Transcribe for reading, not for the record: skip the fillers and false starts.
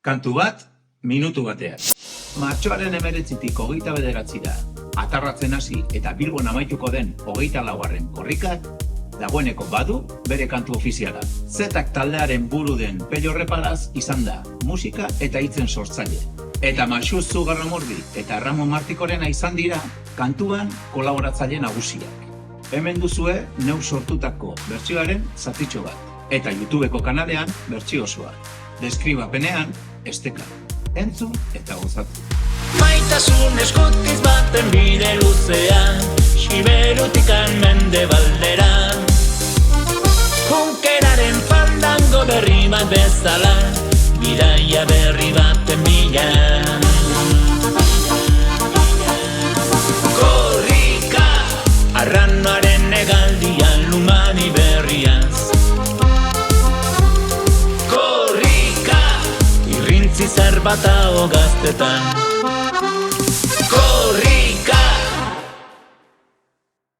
Kantu bat, minutu batean. Martxoaren 19tik 29-ra, atarratzen hasi eta Bilbon amaituko den 24. korrikak, dagoeneko badu bere kantu ofiziala. Zetak taldearen buru den Pello Repalaz izan da musika eta hitzen sortzaile. Eta Maxu Zugarramurdi eta Ramon Martikorena izan dira kantuan kolaboratzaile nagusiak. Hemen duzue neu sortutako bertsioaren zatitxo bat. Eta YouTubeko kanalean bertsio osoa. Deskribapenean, esteka. Entzun eta gozatu. Maitasun eskutiz baten bide luzean, Siberutikan mendebaldera. Junkeraren fandango berri bat bezala, bidaia berri baten bila. Korrika, arranoaren negaldian lumani berriaz. Korrika, irrintzi zerbata hogaztetan.